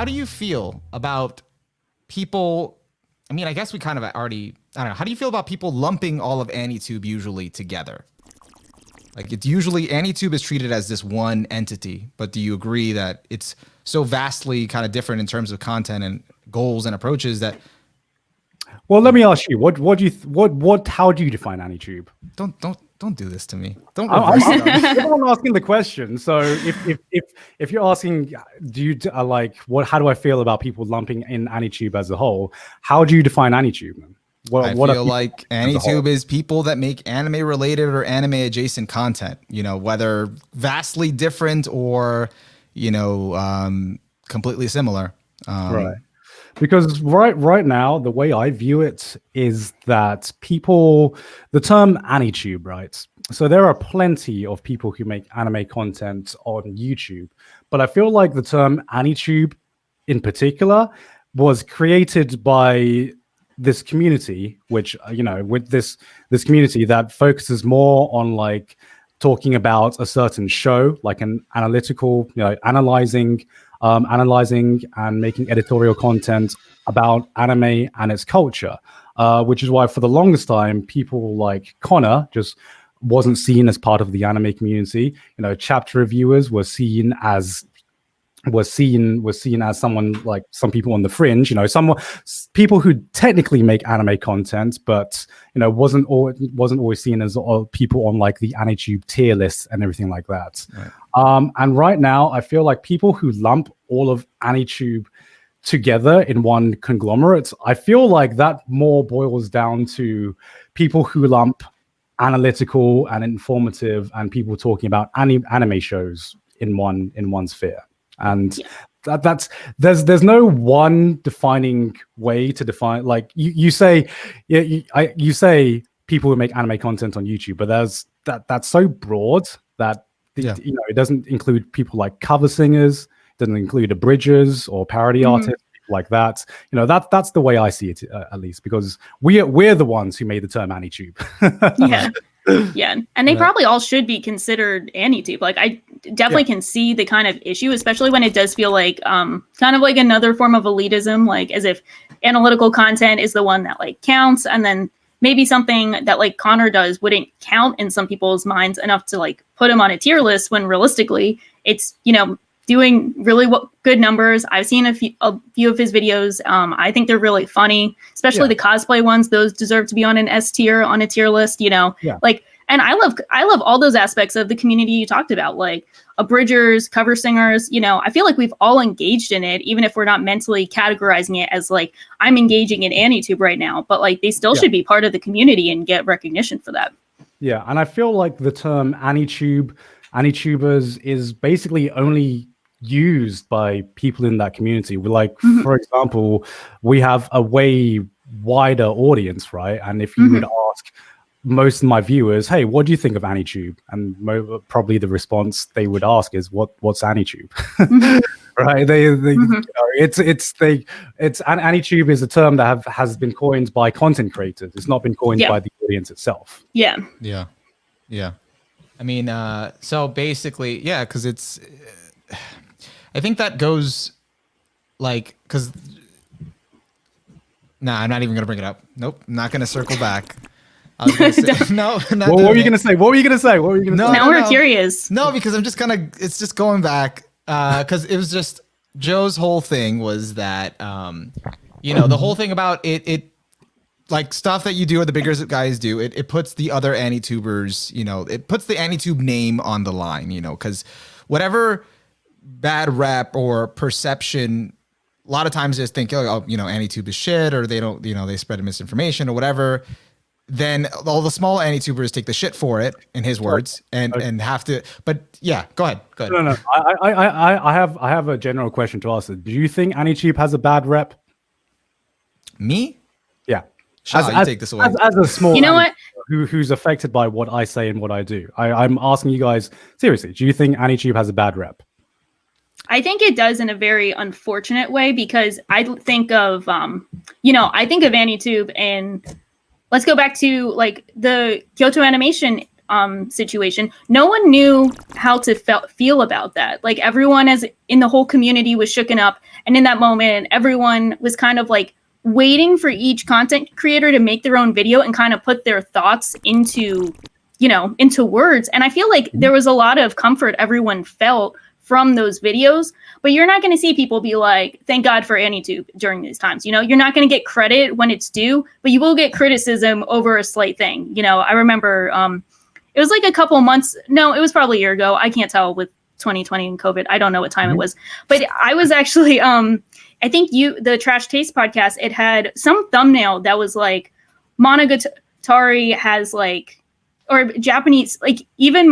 how do you feel about people? I mean, I guess we kind of already, I don't know. How do you feel about people lumping all of AnyTube usually together? Like, it's usually AnyTube is treated as this one entity, but do you agree that it's so vastly kind of different in terms of content and goals and approaches that? Well, let me ask you, how do you define AnyTube? Don't do this to me. Don't. I'm asking the question. So if you're asking, how do I feel about people lumping in AnyTube as a whole? How do you define AnyTube? I feel like AnyTube is people that make anime related or anime adjacent content, whether vastly different or, completely similar. Right. Because right now, the way I view it is that the term AnyTube, right? So there are plenty of people who make anime content on YouTube, but I feel like the term AnyTube in particular was created by this community, which with this community that focuses more on like talking about a certain show, like an analytical, analyzing and making editorial content about anime and its culture, which is why for the longest time people like Connor just wasn't seen as part of the anime community. Chapter reviewers were seen as someone like some people on the fringe, people who technically make anime content, but wasn't always seen as people on like the AnyTube tier lists and everything like that. Right. And right now, I feel like people who lump all of AnyTube together in one conglomerate, I feel like that more boils down to people who lump analytical and informative and people talking about anime shows in one sphere. And there's no one defining way to define, like you say people who make anime content on YouTube, but that's so broad that it doesn't include people like cover singers, doesn't include abridgers or parody artists like that. That's the way I see it, at least, because we're the ones who made the term AnyTube. Yeah, and they probably all should be considered AnyTube. Like, I definitely can see the kind of issue, especially when it does feel like kind of like another form of elitism, like as if analytical content is the one that like counts, and then maybe something that like Connor does wouldn't count in some people's minds enough to like put him on a tier list, when realistically it's doing really good numbers. I've seen a few of his videos. I think they're really funny, especially the cosplay ones. Those deserve to be on an S tier, on a tier list, like, and I love all those aspects of the community you talked about, like abridgers, cover singers. I feel like we've all engaged in it, even if we're not mentally categorizing it as like, I'm engaging in AnyTube right now, but like they still should be part of the community and get recognition for that. Yeah. And I feel like the term AnyTubers is basically only used by people in that community. For example, we have a way wider audience, right? And if you would ask most of my viewers, hey, what do you think of AnyTube? And probably the response they would ask is, what's AnyTube? Right? AnyTube is a term that has been coined by content creators. It's not been coined by the audience itself. Yeah. I mean, so basically, because it's, I think that goes like, because, I'm not even going to bring it up. Nope, I'm not going to circle back. I was gonna say, no. What were you going to say? Now we're curious. No, because I'm just it's just going back, because it was just, Joe's whole thing was that, the whole thing about it, like stuff that you do or the bigger guys do, it puts the other AnyTubers, it puts the AnyTube name on the line, because whatever bad rep or perception, a lot of times just think, AnyTube is shit, or they don't, they spread misinformation or whatever. Then all the small AnyTubers take the shit for it, in his words, and have to. But yeah, go ahead. No. I have a general question to ask. Do you think AnyTube has a bad rep? Me? Yeah. You take this away. As a small, what? Who's affected by what I say and what I do. I'm asking you guys seriously. Do you think AnyTube has a bad rep? I think it does, in a very unfortunate way, because I think of AnyTube, and let's go back to like the Kyoto Animation situation. No one knew how to feel about that. Like, everyone in the whole community was shooken up, And in that moment, everyone was kind of like waiting for each content creator to make their own video and kind of put their thoughts into, into words. And I feel like there was a lot of comfort everyone felt from those videos, but you're not going to see people be like, thank God for AnyTube during these times. You're not going to get credit when it's due, but you will get criticism over a slight thing. I remember it was like a couple months. No, it was probably a year ago. I can't tell with 2020 and COVID. I don't know what time it was, but I was actually, I think the Trash Taste podcast, it had some thumbnail that was like Monogatari has like, or Japanese, even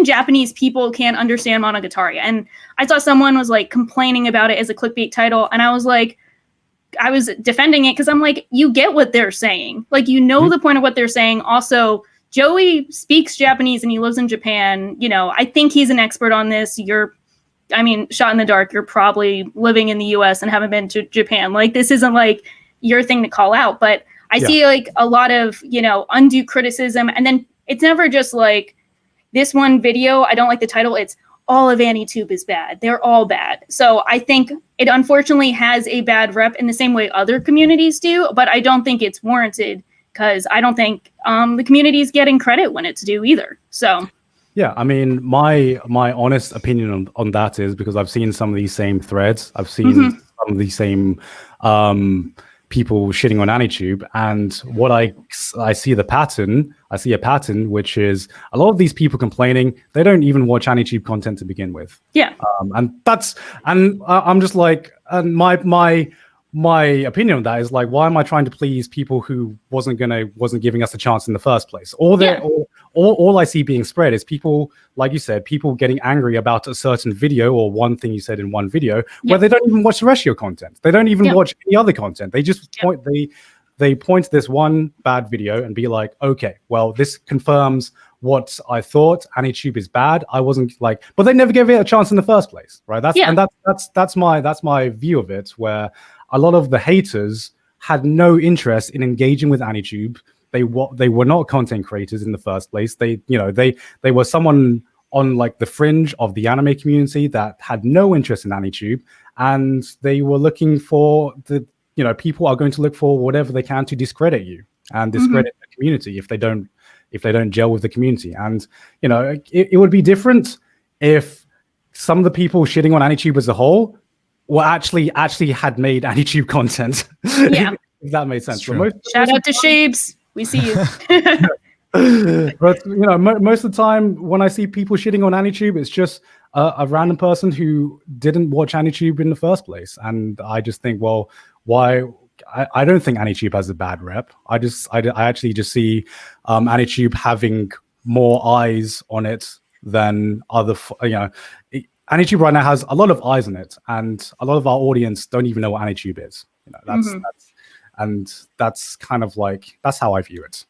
Japanese people can't understand Monogatari. And I saw someone was like complaining about it as a clickbait title. And I was defending it because I'm like, you get what they're saying. Like, the point of what they're saying. Also, Joey speaks Japanese and he lives in Japan. I think he's an expert on this. Shot in the dark, you're probably living in the US and haven't been to Japan. Like, this isn't like your thing to call out, but I see like a lot of, undue criticism. And then it's never just like this one video, I don't like the title. It's all of AnyTube is bad. They're all bad. So I think it unfortunately has a bad rep in the same way other communities do, but I don't think it's warranted because I don't think the community is getting credit when it's due either. So. Yeah, I mean, my honest opinion on that is because I've seen some of these same threads. I've seen some of these same people shitting on AnyTube, and what I see a pattern, which is a lot of these people complaining they don't even watch AnyTube content to begin with. Yeah, and I'm just like, and my opinion on that is like, why am I trying to please people who wasn't giving us a chance in the first place? All I see being spread is people, like you said, people getting angry about a certain video or one thing you said in one video where they don't even watch the rest of your content. They don't even watch any other content. They just point to this one bad video and be like, okay, well, this confirms what I thought. AnyTube is bad. I wasn't like, but they never gave it a chance in the first place, right? That's my view of it, where a lot of the haters had no interest in engaging with AnyTube. They were not content creators in the first place. They were someone on like the fringe of the anime community that had no interest in AnyTube, and they were looking for people are going to look for whatever they can to discredit you and discredit the community if they don't gel with the community. And it would be different if some of the people shitting on AnyTube as a whole were actually had made AnyTube content. Yeah. If that made sense. Shout out to Shapes. We see you. But most of the time when I see people shitting on AnyTube, it's just a random person who didn't watch AnyTube in the first place. And I just think, well, why? I don't think AnyTube has a bad rep. I actually just see AnyTube having more eyes on it than other. AnyTube right now has a lot of eyes on it, and a lot of our audience don't even know what AnyTube is. That's kind of like, that's how I view it.